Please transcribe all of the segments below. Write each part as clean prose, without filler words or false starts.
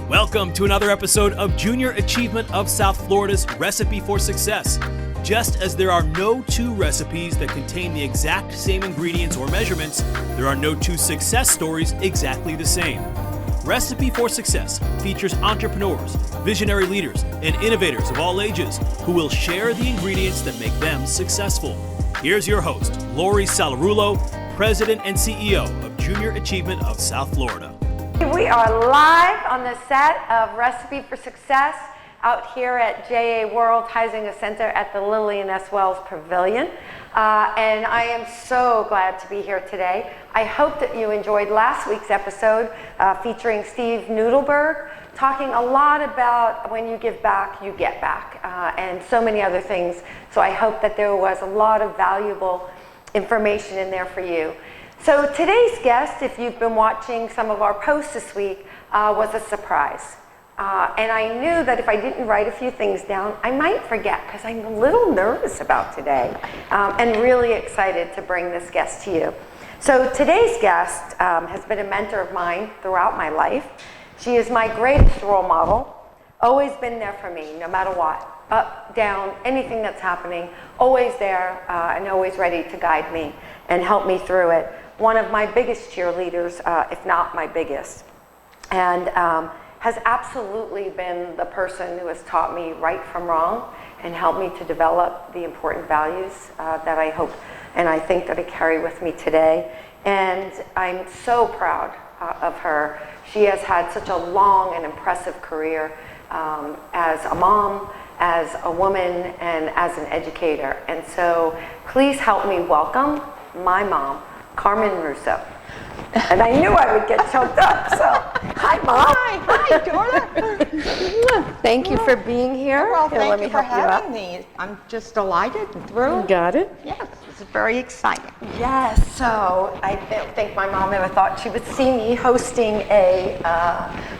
Welcome to another episode of Junior Achievement of South Florida's Recipe for Success. Just as there are no two recipes that contain the exact same ingredients or measurements, there are no two success stories exactly the same. Recipe for Success features entrepreneurs, visionary leaders, and innovators of all ages who will share the ingredients that make them successful. Here's your host, Laurie President and CEO of Junior Achievement of South Florida. We are live on the set of Recipe for Success out here at JA World Heisinger Center at the Lillian S. Wells Pavilion. And I am so glad to be here today. I hope that you enjoyed last week's episode featuring Steve Nudelberg, talking a lot about when you give back, you get back, and so many other things. So I hope that there was a lot of valuable information in there for you. So today's guest, if you've been watching some of our posts this week, was a surprise. And I knew that if I didn't write a few things down, I might forget because I'm a little nervous about today and really excited to bring this guest to you. So today's guest has been a mentor of mine throughout my life. She is my greatest role model, always been there for me no matter what, up, down, anything that's happening, always there and always ready to guide me and help me through it. One of my biggest cheerleaders, if not my biggest, and has absolutely been the person who has taught me right from wrong and helped me to develop the important values that I hope and I think that I carry with me today. And I'm so proud of her. She has had such a long and impressive career as a mom, as a woman, and as an educator. And so please help me welcome my mom, Carmen Russo. And I knew I would get choked up, so hi, Mom. Hi, daughter. Thank you for being here. Well, Here, thank you for having me. I'm just delighted and thrilled. Got it? Yes, this is very exciting. Yes, so I don't think my mom ever thought she would see me hosting a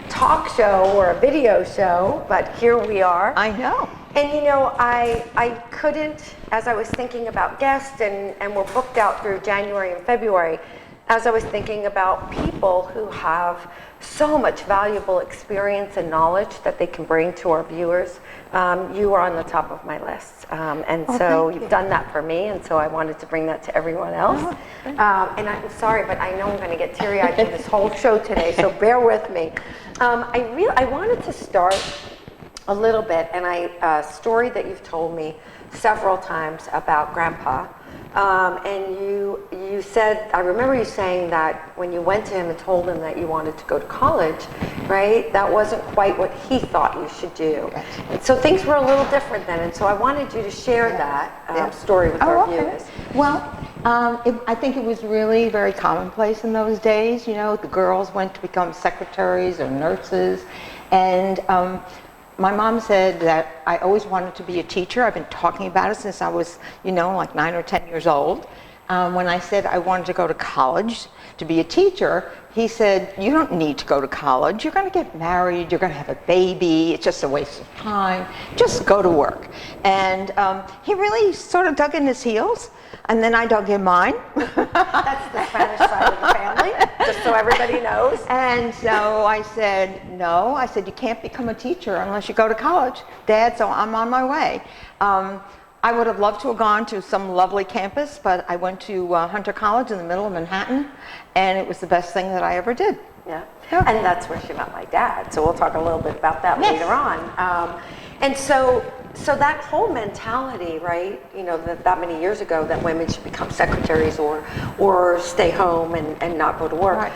talk show or a video show, but here we are. I know. And you know, I couldn't, as I was thinking about guests and we're booked out through January and February, as I was thinking about people who have so much valuable experience and knowledge that they can bring to our viewers, you are on the top of my list. And so you've done that for me, and so I wanted to bring that to everyone else. And I'm sorry, but I know I'm going to get teary-eyed through this whole show today, so bear with me. I wanted to start a little bit, and a story that you've told me several times about Grandpa. And you said, I remember you saying that when you went to him and told him that you wanted to go to college, right, that wasn't quite what he thought you should do. Yes. And so things were a little different then, and so I wanted you to share that story with our viewers. Well, I think it was really very commonplace in those days. You know, the girls went to become secretaries or nurses, and my mom said that I always wanted to be a teacher. I've been talking about it since I was, you know, like 9 or 10 years old. When I said I wanted to go to college to be a teacher, he said, you don't need to go to college. You're going to get married. You're going to have a baby. It's just a waste of time. Just go to work. And he really sort of dug in his heels. And then I dug in mine. That's the Spanish side of the family, just so everybody knows. And so I said, no. I said, you can't become a teacher unless you go to college, Dad, so I'm on my way. I would have loved to have gone to some lovely campus, but I went to Hunter College in the middle of Manhattan, and it was the best thing that I ever did. Yeah, and that's where she met my dad, so we'll talk a little bit about that later on. And so that whole mentality, right, you know, that many years ago that women should become secretaries or stay home and not go to work. Right.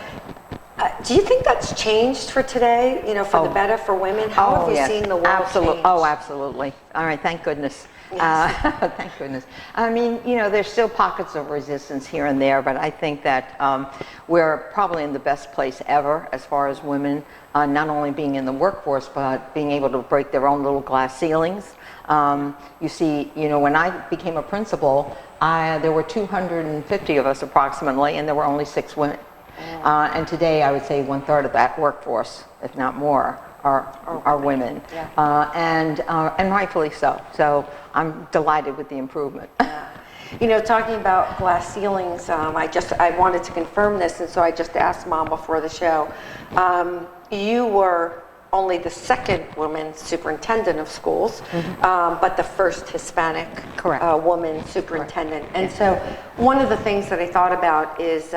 Do you think that's changed for today, you know, for the better for women? How have you seen the world change? Oh, absolutely. All right, thank goodness. Yes. Thank goodness. I mean, you know, there's still pockets of resistance here and there, but I think that we're probably in the best place ever as far as women, not only being in the workforce, but being able to break their own little glass ceilings. You see, you know, when I became a principal, there were 250 of us approximately, and there were only 6 women. And today, I would say 1/3 of that workforce, if not more, are women, and rightfully so. So I'm delighted with the improvement. You know, talking about glass ceilings, I wanted to confirm this, and so I just asked Mom before the show. You were only the second woman superintendent of schools, but the first Hispanic woman superintendent. And so one of the things that I thought about is,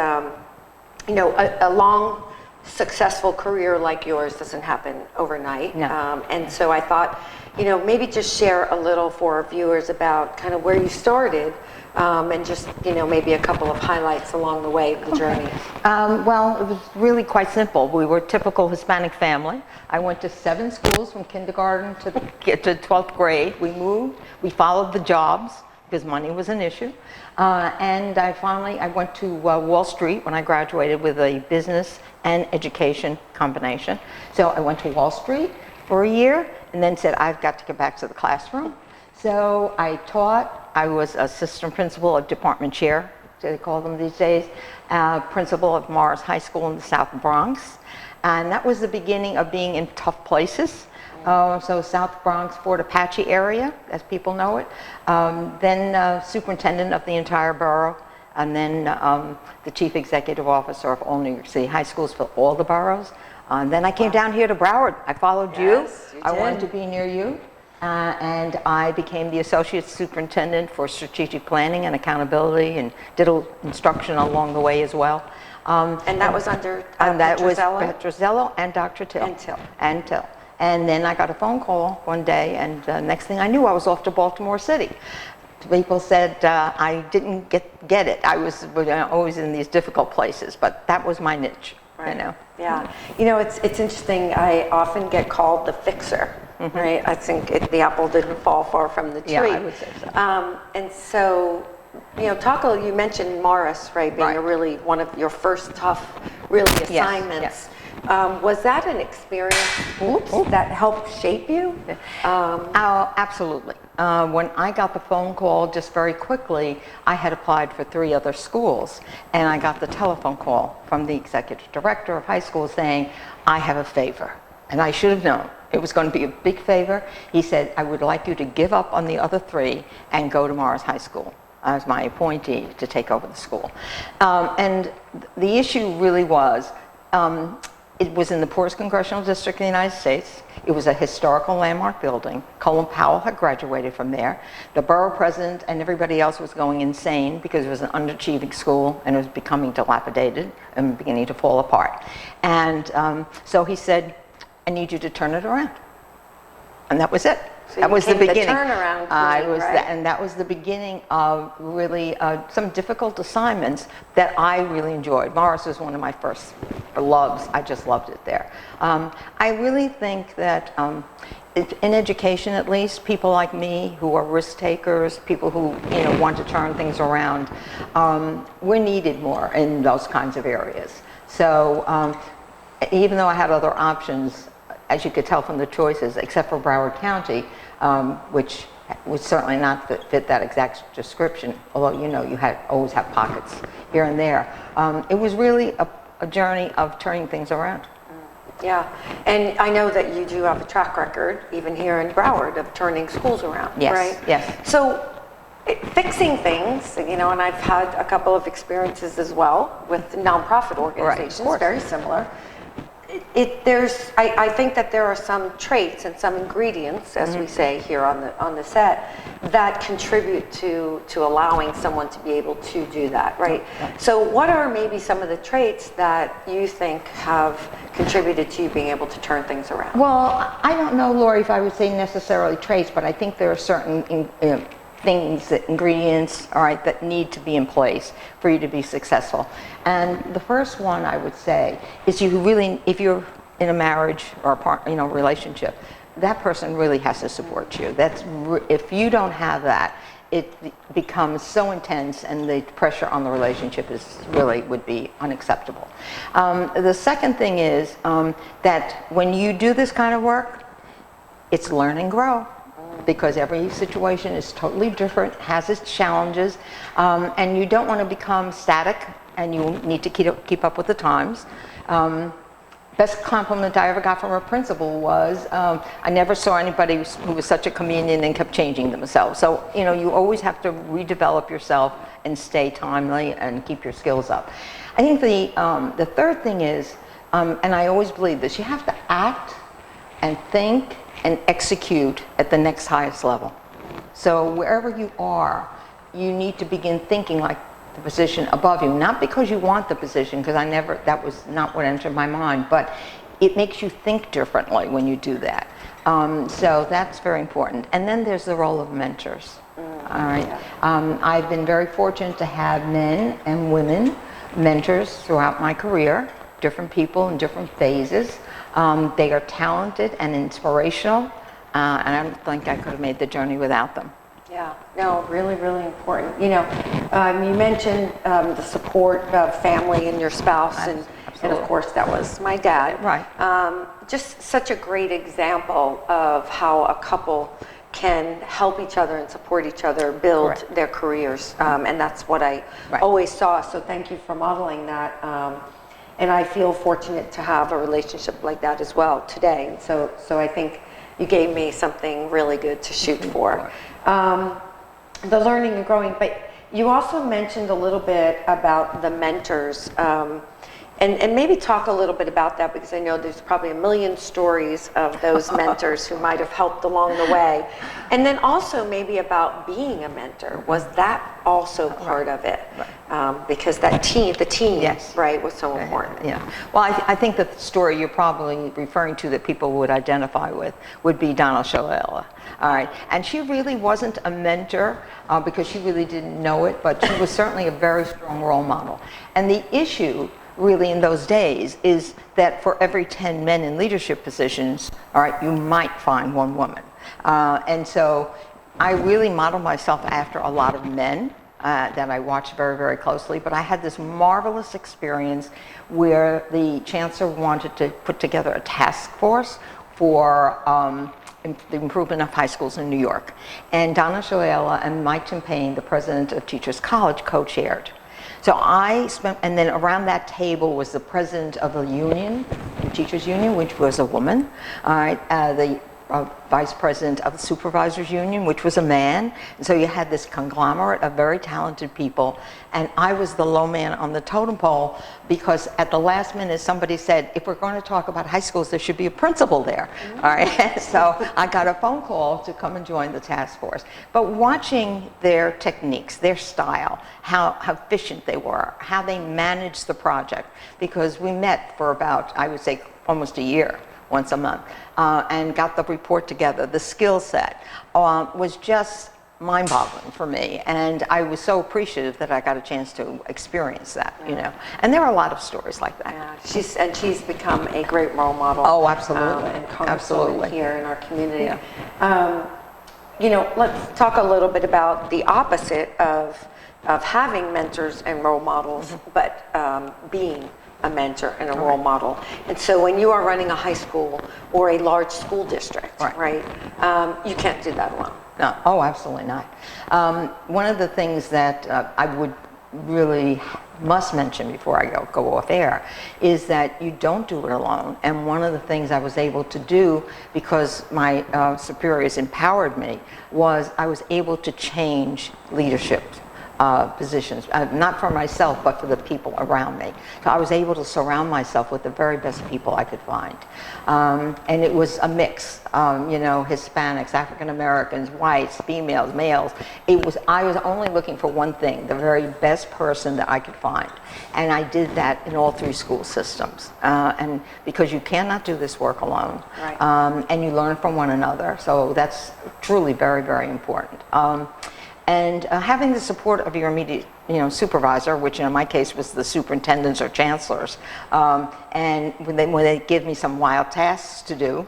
you know, a long, successful career like yours doesn't happen overnight. No. And so I thought, you know, maybe just share a little for our viewers about kind of where you started, and just, you know, maybe a couple of highlights along the way of the journey. Well, it was really quite simple. We were a typical Hispanic family. I went to 7 schools from kindergarten to 12th grade. We moved. We followed the jobs because money was an issue. And I went to Wall Street when I graduated with a business and education combination. So I went to Wall Street for a year and then said, I've got to get back to the classroom. So I taught. I was assistant principal, a department chair, they call them these days, principal of Morris High School in the South Bronx. And that was the beginning of being in tough places. So South Bronx, Fort Apache area, as people know it. Then superintendent of the entire borough, and then the chief executive officer of all New York City high schools for all the boroughs. And then I came down here to Broward. I followed you. I wanted to be near you. And I became the associate superintendent for strategic planning and accountability, and did instruction along the way as well. And that was under that was Petrozello? Petrozello and Dr. Till. And Till. And then I got a phone call one day, and next thing I knew, I was off to Baltimore City. People said I didn't get it. I was always in these difficult places, but that was my niche. Right. You know. Yeah. You know, it's interesting. I often get called the fixer. Right. I think the apple didn't fall far from the tree. Yeah, I would say so. And so, you know, you mentioned Morris, right, being really one of your first tough, really assignments. Yes. Was that an experience that helped shape you? Absolutely. When I got the phone call, just very quickly, I had applied for 3 other schools, and I got the telephone call from the executive director of high school saying, I have a favor. And I should have known. It was going to be a big favor. He said, I would like you to give up on the other 3 and go to Morris High School as my appointee to take over the school. And the issue really was, it was in the poorest congressional district in the United States. It was a historical landmark building. Colin Powell had graduated from there. The borough president and everybody else was going insane because it was an underachieving school and it was becoming dilapidated and beginning to fall apart. And so he said, I need you to turn it around. And that was it. So that was the beginning. The turnaround point, right? And that was the beginning of really some difficult assignments that I really enjoyed. Morris was one of my first loves. I just loved it there. I really think that in education, at least, people like me who are risk takers, people who want to turn things around, we're needed more in those kinds of areas. So even though I had other options, as you could tell from the choices, except for Broward County, which would certainly not fit that exact description, although you always have pockets here and there. It was really a journey of turning things around. Yeah, and I know that you do have a track record, even here in Broward, of turning schools around, yes, right? Yes. So fixing things, and I've had a couple of experiences as well with nonprofit organizations, right, very similar. I think that there are some traits and some ingredients, as we say here on the set, that contribute to allowing someone to be able to do that, right? Yeah. So what are maybe some of the traits that you think have contributed to you being able to turn things around? Well, I don't know, Laurie, if I would say necessarily traits, but I think there are certain things, ingredients, all right, that need to be in place for you to be successful. And the first one I would say is if you're in a marriage or a relationship, that person really has to support you. If you don't have that, it becomes so intense, and the pressure on the relationship would be unacceptable. The second thing is that when you do this kind of work, it's learn and grow. Because every situation is totally different, has its challenges, and you don't want to become static, and you need to keep up with the times. Best compliment I ever got from a principal was, I never saw anybody who was such a chameleon and kept changing themselves. So, you always have to redevelop yourself and stay timely and keep your skills up. I think the third thing is, and I always believe this, you have to act and think and execute at the next highest level. So wherever you are, you need to begin thinking like the position above you, not because you want the position, because that was not what entered my mind, but it makes you think differently when you do that. So that's very important. And then there's the role of mentors. All right. I've been very fortunate to have men and women mentors throughout my career, different people in different phases. They are talented and inspirational, and I don't think I could have made the journey without them. Yeah, no, really, really important. You mentioned the support of family and your spouse, and of course that was my dad. Right. Just such a great example of how a couple can help each other and support each other build their careers, and that's what I always saw. So thank you for modeling that. And I feel fortunate to have a relationship like that as well today. And so I think you gave me something really good to shoot for. The learning and growing, but you also mentioned a little bit about the mentors, and maybe talk a little bit about that, because I know there's probably a million stories of those mentors who might have helped along the way. And then also maybe about being a mentor. Was that also part of it? Because the team, yes, right, was so important. Yeah. Well, I think that the story you're probably referring to that people would identify with would be Donna Shalala. All right. And she really wasn't a mentor because she really didn't know it, but she was certainly a very strong role model. And the issue really in those days is that for every 10 men in leadership positions, all right, you might find one woman. And so I really modeled myself after a lot of men that I watched very, very closely, but I had this marvelous experience where the chancellor wanted to put together a task force for the improvement of high schools in New York. And Donna Shalala and Mike Champagne, the president of Teachers College, co-chaired. So I spent, and then around that table was the president of the union, the teachers union, which was a woman. All right, the vice president of the supervisors union, which was a man. And so you had this conglomerate of very talented people, and I was the low man on the totem pole because at the last minute somebody said, if we're going to talk about high schools, there should be a principal there. Mm-hmm. All right, so I got a phone call to come and join the task force. But watching their techniques, their style, how efficient they were, how they managed the project, because we met for about, I would say, almost a year, once a month, and got the report together. The skill set was just mind-boggling for me, and I was so appreciative that I got a chance to experience that, you know. And there are a lot of stories like that. Yeah, she's become a great role model. Oh, absolutely. And absolutely here in our community. Yeah. You know, let's talk a little bit about the opposite of having mentors and role models, but being a mentor and a role model. And so when you are running a high school or a large school district, right, you can't do that alone. No, oh, absolutely not. One of the things that I would really must mention before I go off air is that you don't do it alone. And one of the things I was able to do, because my superiors empowered me, was I was able to change leadership positions, not for myself, but for the people around me. So I was able to surround myself with the very best people I could find. And it was a mix, you know, Hispanics, African Americans, whites, females, males. I was only looking for one thing, the very best person that I could find. And I did that in all three school systems. And because you cannot do this work alone. Right. And you learn from one another. So that's truly very, very important. And having the support of your immediate, you know, supervisor, which in my case was the superintendents or chancellors, and when they give me some wild tasks to do.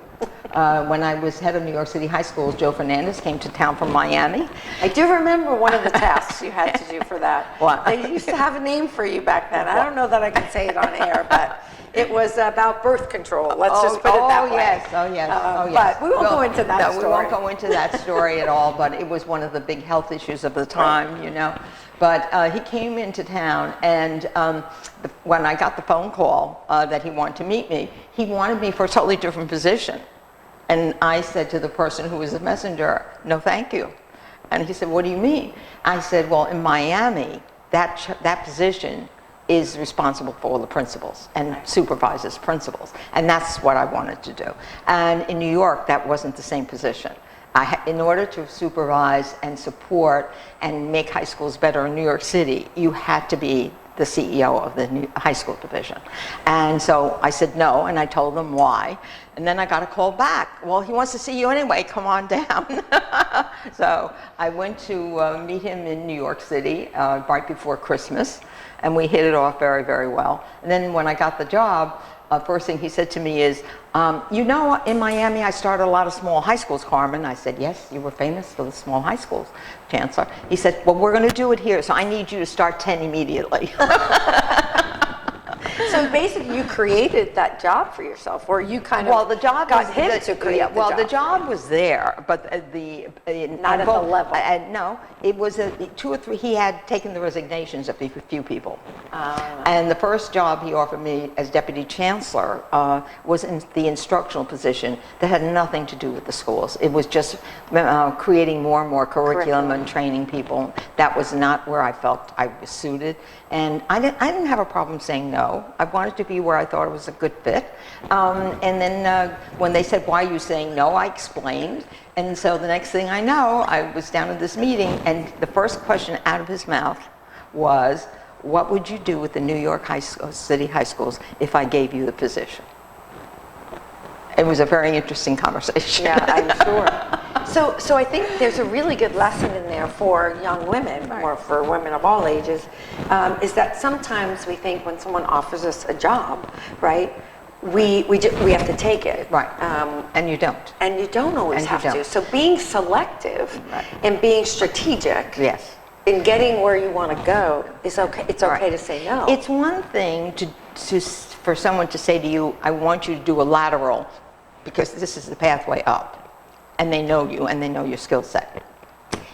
When I was head of New York City High Schools, Joe Fernandez came to town from Miami. I do remember one of the tasks you had to do for that. What? They used to have a name for you back then. I don't know that I can say it on air, but it was about birth control. Let's just put it that way. Oh, yes. But we won't go into that story. No, we won't go into that story at all, but it was one of the big health issues of the time, you know. But he came into town, and when I got the phone call that he wanted to meet me, he wanted me for a totally different position. And I said to the person who was the messenger, no, thank you. And he said, what do you mean? I said, well, in Miami, that position is responsible for all the principals and supervises principals. And that's what I wanted to do. And in New York, that wasn't the same position. In order to supervise and support and make high schools better in New York City, you had to be the CEO of the high school division. And so I said no, and I told them why. And then I got a call back. Well, he wants to see you anyway, come on down. So I went to meet him in New York City right before Christmas, and we hit it off very, very well. And then when I got the job, first thing he said to me is, you know, in Miami I started a lot of small high schools, Carmen. I said, yes, you were famous for the small high schools, Chancellor. He said, well, we're going to do it here, so I need you to start 10 immediately. So basically you created that job for yourself, or you kind of the job got him to create the job. the job was there, but Not at the level. No, it was 2 or 3. He had taken the resignations of a few people, and the first job he offered me as deputy chancellor was in the instructional position that had nothing to do with the schools. It was just creating more and more curriculum and training people. That was not where I felt I was suited, and I didn't have a problem saying no. I wanted to be where I thought it was a good fit. And then when they said, why are you saying no, I explained. And so the next thing I know, I was down at this meeting, and the first question out of his mouth was, what would you do with the New York City high schools if I gave you the position? It was a very interesting conversation. Yeah, I'm sure. So I think there's a really good lesson in there for young women, or for women of all ages, is that sometimes we think when someone offers us a job, right, we have to take it. Right. And you don't. And you don't always have to. So being selective and being strategic in getting where you want to go is okay. It's okay to say no. It's one thing for someone to say to you, I want you to do a lateral because this is the pathway up, and they know you and they know your skill set.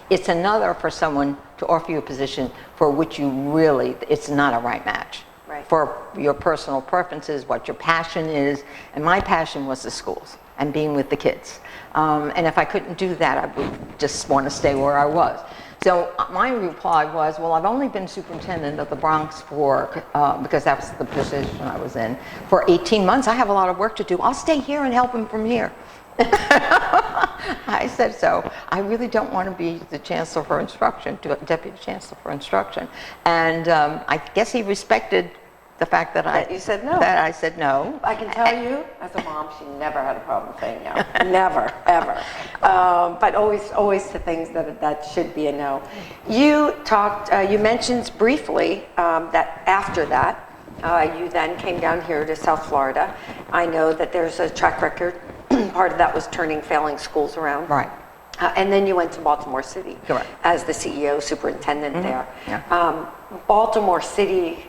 It's another for someone to offer you a position for which you really, it's not a right match. Right. For your personal preferences, what your passion is, and my passion was the schools and being with the kids. And if I couldn't do that, I would just want to stay where I was. So my reply was, well, I've only been superintendent of the Bronx because that's the position I was in, for 18 months. I have a lot of work to do. I'll stay here and help him from here. I said, so I really don't want to be the chancellor for instruction, deputy chancellor for instruction. And I guess he respected the fact that you said no. That I said no. I can tell you, as a mom, she never had a problem saying no. Never, ever. But always to things that should be a no. You talked. You mentioned briefly that after that, you then came down here to South Florida. I know that there's a track record. Part of that was turning failing schools around. Right. And then you went to Baltimore City. Correct. As the CEO, superintendent there. Yeah. Baltimore City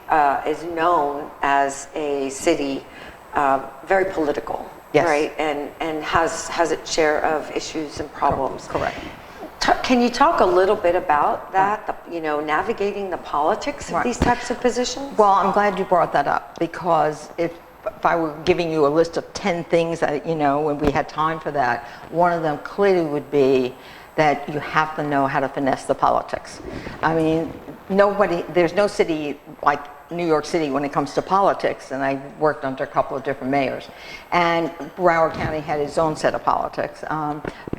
is known as a city very political, right? And has its share of issues and problems. Correct. Can you talk a little bit about that? Navigating the politics of these types of positions. Well, I'm glad you brought that up, because if I were giving you a list of 10 things that, when we had time for that, one of them clearly would be that you have to know how to finesse the politics. I mean, there's no city like New York City when it comes to politics, and I worked under a couple of different mayors. And Broward County had its own set of politics.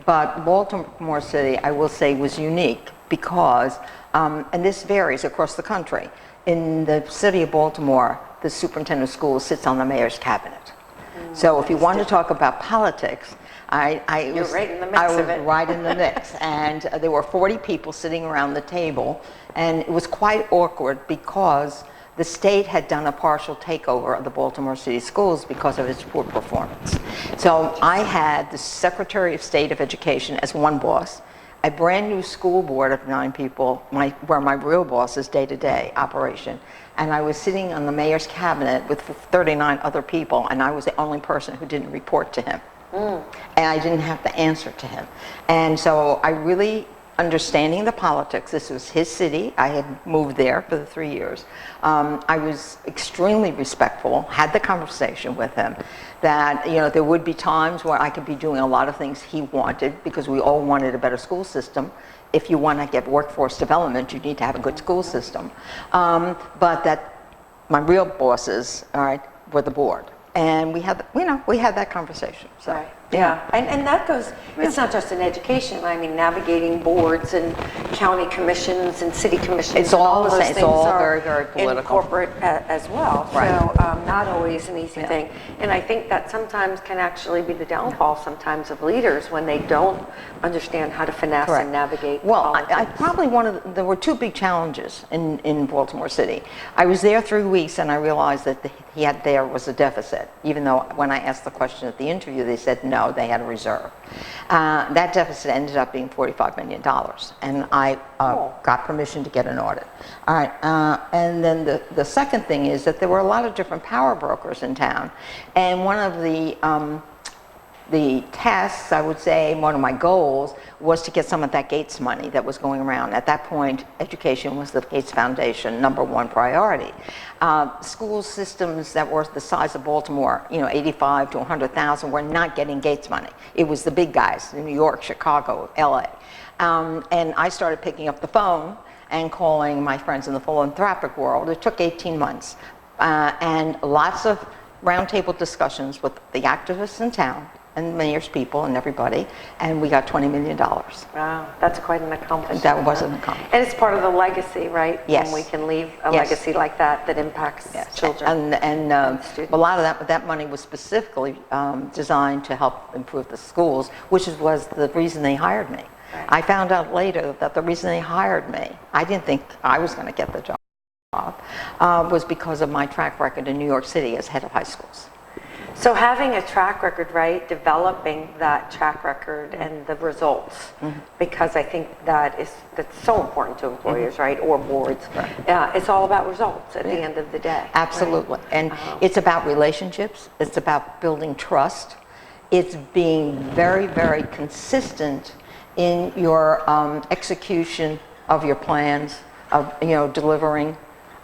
But Baltimore City, I will say, was unique because, and this varies across the country, in the city of Baltimore, the superintendent of schools sits on the mayor's cabinet. So if you want to talk about politics, I was right in the mix of it. Right in the mix. And there were 40 people sitting around the table, and it was quite awkward because the state had done a partial takeover of the Baltimore City schools because of its poor performance. So I had the Secretary of State of Education as one boss, a brand new school board of 9 people, where my real boss is day-to-day operation. And I was sitting on the mayor's cabinet with 39 other people, and I was the only person who didn't report to him. And I didn't have to answer to him. And so I really, understanding the politics, this was his city, I had moved there for the 3 years. I was extremely respectful, had the conversation with him, that there would be times where I could be doing a lot of things he wanted, because we all wanted a better school system. If you want to get workforce development, you need to have a good school system. But that my real bosses, all right, were the board. And we had, we had that conversation. So, right. Yeah, and that goes, it's not just in education, I mean, navigating boards and county commissions and city commissions. It's all the those same. It's things all are very, very political. in corporate as well. Right. So not always an easy thing. And I think that sometimes can actually be the downfall sometimes of leaders when they don't understand how to finesse and navigate politics. I probably there were two big challenges in Baltimore City. I was there 3 weeks and I realized that there was a deficit, even though when I asked the question at the interview, they said no, they had a reserve. That deficit ended up being $45 million, and I got permission to get an audit. All right, and then the second thing is that there were a lot of different power brokers in town, and one of the tasks, I would say, one of my goals was to get some of that Gates money that was going around. At that point, education was the Gates Foundation #1 priority. School systems that were the size of Baltimore, 85 to 100,000, were not getting Gates money. It was the big guys, New York, Chicago, LA. And I started picking up the phone and calling my friends in the philanthropic world. It took 18 months. And lots of roundtable discussions with the activists in town, and mayor's people and everybody, and we got $20 million. Wow, that's quite an accomplishment. That was an accomplishment. And it's part of the legacy, right? Yes. And we can leave a legacy like that impacts children. And a lot of that money was specifically designed to help improve the schools, which was the reason they hired me. Right. I found out later that the reason they hired me, I didn't think I was going to get the job, was because of my track record in New York City as head of high schools. So having a track record, right, developing that track record and the results, because I think that's so important to employers, right, or boards. Right. It's all about results at the end of the day. Absolutely. Right? And it's about relationships. It's about building trust. It's being very, very consistent in your execution of your plans, of delivering.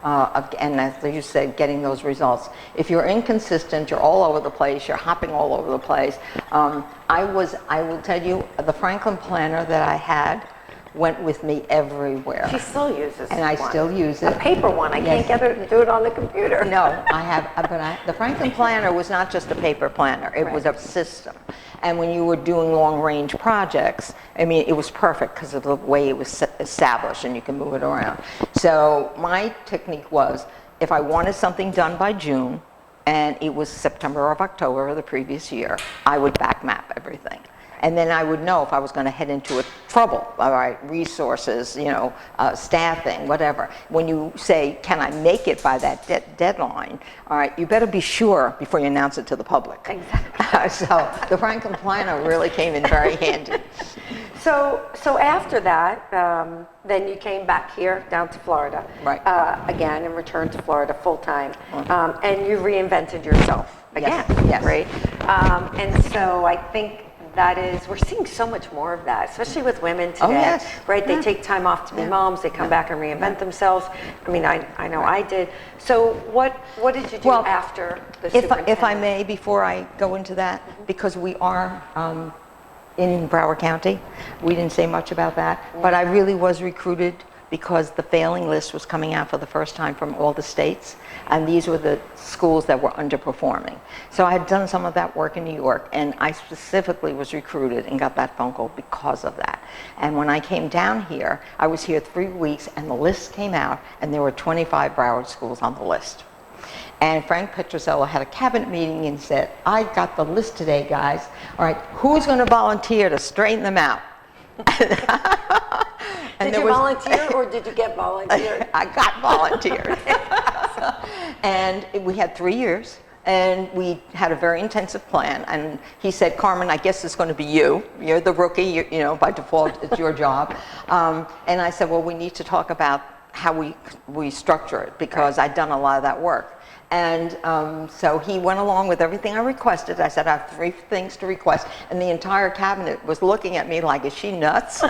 And as you said, getting those results. If you're inconsistent, you're all over the place, you're hopping all over the place. I will tell you, the Franklin planner that I had went with me everywhere. She still uses and I still use it. A paper one. I can't get her to do it on the computer. No, I have, but the Franklin planner was not just a paper planner. It was a system. And when you were doing long-range projects, I mean, it was perfect because of the way it was established, and you can move it around. So my technique was, if I wanted something done by June, and it was September or October of the previous year, I would back map everything. And then I would know if I was going to head into a trouble, all right, resources, staffing, whatever. When you say, can I make it by that deadline, all right, you better be sure before you announce it to the public. Exactly. So the Franklin planner really came in very handy. So after that, then you came back here down to Florida, right? Again, and returned to Florida full time, and you reinvented yourself again, yes. Right? And so I think we're seeing so much more of that, especially with women today, right? They take time off to be moms, they come back and reinvent themselves. I mean, I know I did. So what did you do after the superintendent? If I may, before I go into that, because we are in Broward County, we didn't say much about that, but I really was recruited because the failing list was coming out for the first time from all the states, and these were the schools that were underperforming. So I had done some of that work in New York, and I specifically was recruited and got that phone call because of that. And when I came down here, I was here 3 weeks, and the list came out, and there were 25 Broward schools on the list. And Frank Petrosello had a cabinet meeting and said, I got the list today, guys. All right, who's going to volunteer to straighten them out? Did you volunteer or did you get volunteered? I got volunteered. And we had 3 years, and we had a very intensive plan. And he said, Carmen, I guess it's going to be you. You're the rookie, by default, it's your job. And I said, well, we need to talk about how we structure it, because I'd done a lot of that work. And so he went along with everything I requested. I said, I have 3 things to request. And the entire cabinet was looking at me like, is she nuts?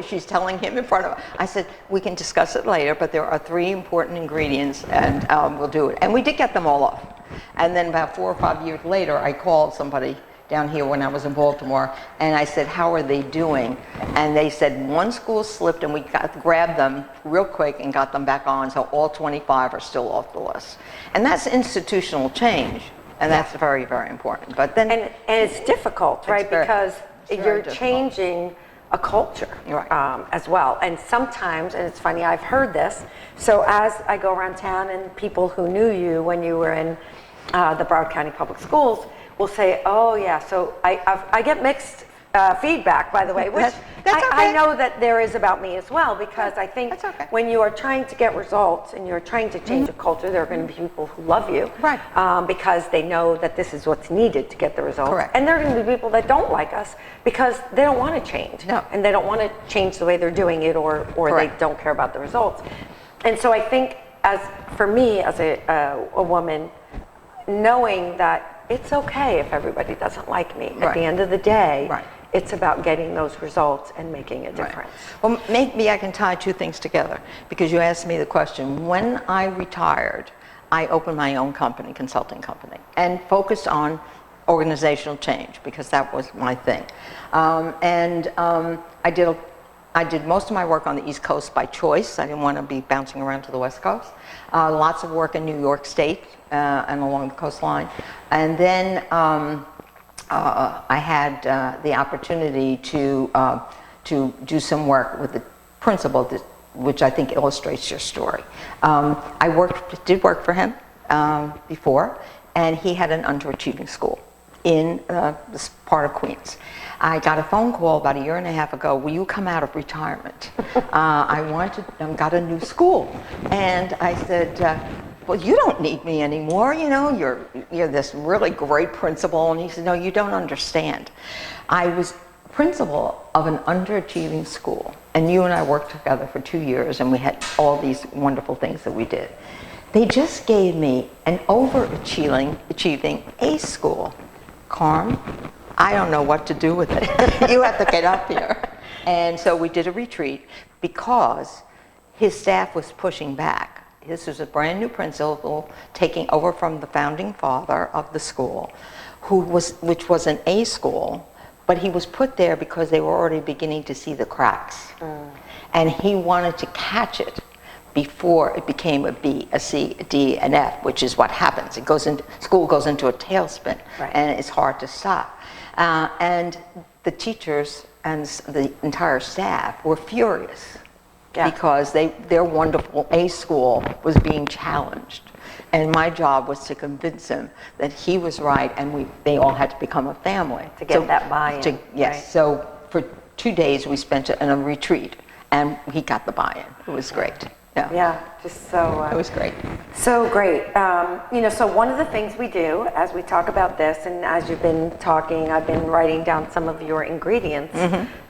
She's telling him in front of him. I said, we can discuss it later, but there are 3 important ingredients, and we'll do it. And we did get them all off. And then about 4 or 5 years later, I called somebody down here when I was in Baltimore, and I said, how are they doing? And they said one school slipped, and we grabbed them real quick and got them back on, so all 25 are still off the list. And that's institutional change, and that's very, very important. But then, and it's difficult, right? Because you're difficult. Changing a culture Right. As well. And sometimes, and it's funny, I've heard this, so as I go around town and people who knew you when you were in the Broward County Public Schools will say, oh yeah, so I get mixed feedback, by the way, which That's okay. I know that there is about me as well, because I think That's okay. when you are trying to get results and you're trying to change a culture, there are going to be people who love you, Right. Because they know that this is what's needed to get the results. Correct. And there are going to be people that don't like us because they don't want to change. No. And they don't want to change the way they're doing it, or they Correct. don't care about the results. And so I think, as for me as a woman, knowing that it's okay if everybody doesn't like me. At Right. the end of the day, Right. it's about getting those results and making a difference. Well, maybe I can tie two things together, because you asked me the question. When I retired, I opened my own company, consulting company, and focused on organizational change, because that was my thing. I did most of my work on the East Coast by choice. I didn't want to be bouncing around to the West Coast. Lots of work in New York State and along the coastline. And then I had the opportunity to do some work with the principal, which I think illustrates your story. I did work for him before, and he had an underachieving school in this part of Queens. I got a phone call about a year and a half ago, will you come out of retirement? I got a new school. And I said, well, you don't need me anymore, you know, you're this really great principal. And he said, no, you don't understand. I was principal of an underachieving school, and you and I worked together for 2 years, and we had all these wonderful things that we did. They just gave me an overachieving A school. Carm, I don't know what to do with it. You have to get up here. And so we did a retreat, because his staff was pushing back. This was a brand new principal taking over from the founding father of the school, which was an A school, but he was put there because they were already beginning to see the cracks. And he wanted to catch it before it became a B, a C, a D, an F, which is what happens. School goes into a tailspin, Right. and it's hard to stop. And the teachers and the entire staff were furious, because their wonderful A school was being challenged. And my job was to convince him that he was right, and they all had to become a family. To get that buy-in. Yes. Right? So for 2 days we spent it in a retreat, and he got the buy-in. It was great. Yeah, just so... It was great. So great. So one of the things we do as we talk about this, and as you've been talking, I've been writing down some of your ingredients,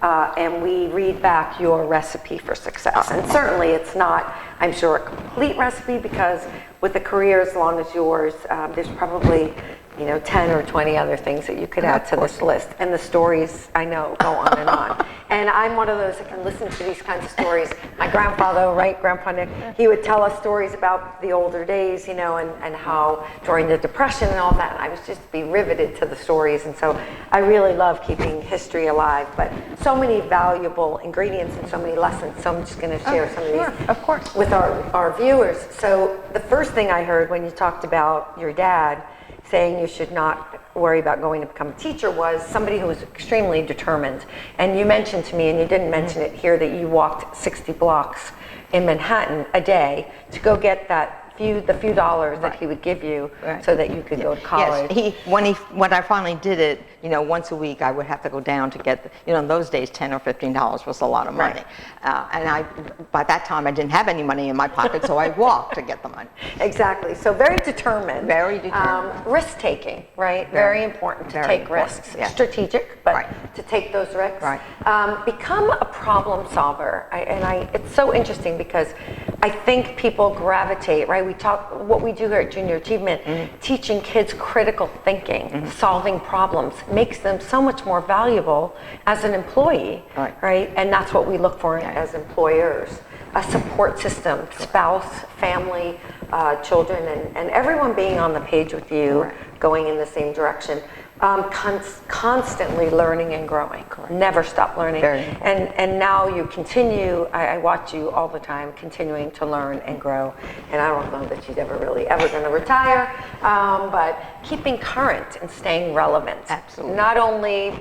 and we read back your recipe for success. And certainly it's not, I'm sure, a complete recipe, because with a career as long as yours, there's probably 10 or 20 other things that you could add to this list. And the stories, I know, go on and on. And I'm one of those that can listen to these kinds of stories. My grandfather, right, Grandpa Nick, he would tell us stories about the older days, and how during the Depression and all that, and I was just be riveted to the stories. And so I really love keeping history alive, but so many valuable ingredients and so many lessons. So I'm just going to share some of these of course. with our viewers. So the first thing I heard when you talked about your dad saying you should not worry about going to become a teacher was somebody who was extremely determined. And you mentioned to me, and you didn't mention it here, that you walked 60 blocks in Manhattan a day to go get the few dollars that he would give you so that you could go to college. Yes, when I finally did it, once a week I would have to go down to get, in those days $10 or $15 was a lot of money. And by that time I didn't have any money in my pocket, so I walked to get the money. Exactly, so very determined. Very determined. Risk taking, right? Very important to take risks. Yeah. Strategic, but to take those risks. Right. Become a problem solver. It's so interesting, because I think people gravitate, right? What we do here at Junior Achievement, teaching kids critical thinking, solving problems, makes them so much more valuable as an employee, right? And that's what we look for as employers. A support system, spouse, family, children, and everyone being on the page with you, going in the same direction. constantly learning and growing. Correct. Never stop learning. Very And now you continue, I watch you all the time, continuing to learn and grow. And I don't know that she's ever going to retire, but keeping current and staying relevant. Absolutely. Not only,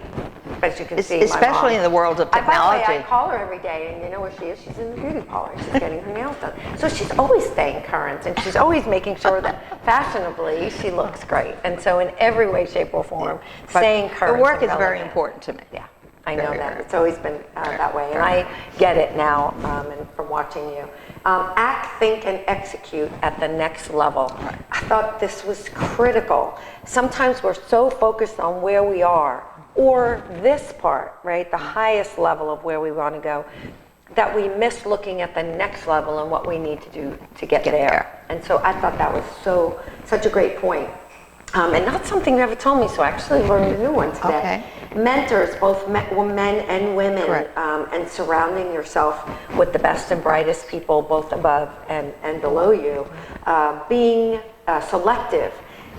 as you can see, Especially my mom, in the world of by the way, technology. I call her every day, and you know where she is? She's in the beauty parlor. She's getting her nails done. So she's always staying current, and she's always making sure that fashionably she looks great. And so in every way, shape, or form, But staying current. the work and is very relevant. important to me. Yeah, I know Very, that. very It's always been that way, and I get it now and from watching you. Act, think, and execute at the next level. Right. I thought this was critical. Sometimes we're so focused on where we are, or this part, right, the highest level of where we want to go, that we miss looking at the next level and what we need to do to get there. And so I thought that was such a great point. And not something you ever told me, so I actually learned a new one today. Okay. Mentors, both men and women, Correct. and surrounding yourself with the best and brightest people, both above and below you, being selective.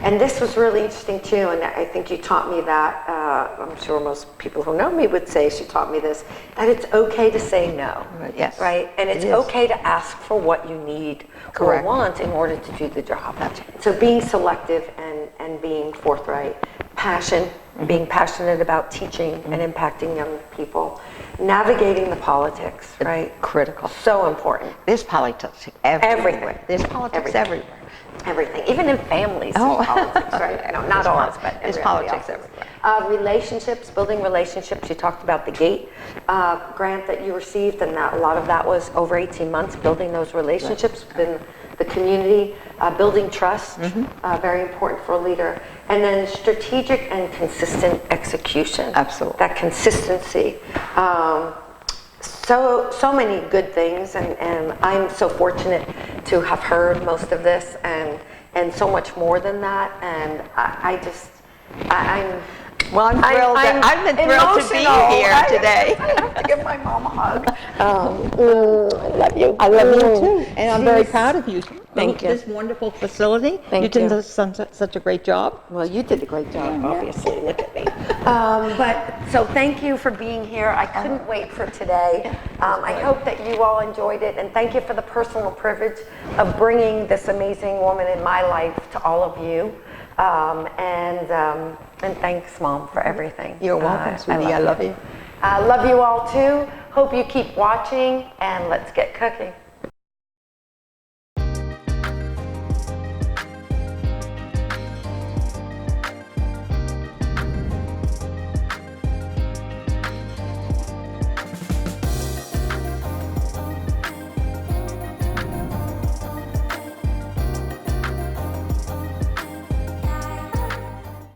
And this was really interesting too, and I think you taught me that, I'm sure most people who know me would say she taught me this, that it's okay to say no. Yes. Right? And it's It is. okay to ask for what you need Correct. or want in order to do the job. That's right. So being selective and being forthright, passion, being passionate about teaching and impacting young people, navigating the politics, right? Critical. So important. There's politics everywhere. Everything. There's politics Everything. everywhere. Everything, even in families, Oh. there's politics, right? No, not ours, but there's everybody politics else's. everywhere. Relationships, building relationships. You talked about the GATE grant that you received, and that a lot of that was over 18 months, building those relationships within the community, building trust, very important for a leader. And then strategic and consistent execution. Absolutely. That consistency. So many good things, and I'm so fortunate to have heard most of this and so much more than that, and I'm Well, I'm thrilled. I've been thrilled to be emotional. here today. I have to give my mom a hug. I love you. I love you too, and I'm very proud of you. Thank you. This wonderful facility. Thank you did you. such a great job. Well, you did a great job, obviously. Look at me. So thank you for being here. I couldn't wait for today. I hope that you all enjoyed it, and thank you for the personal privilege of bringing this amazing woman in my life to all of you. And thanks, Mom, for everything. You're welcome, sweetie. I love you. I love you all too. Hope you keep watching, and let's get cooking.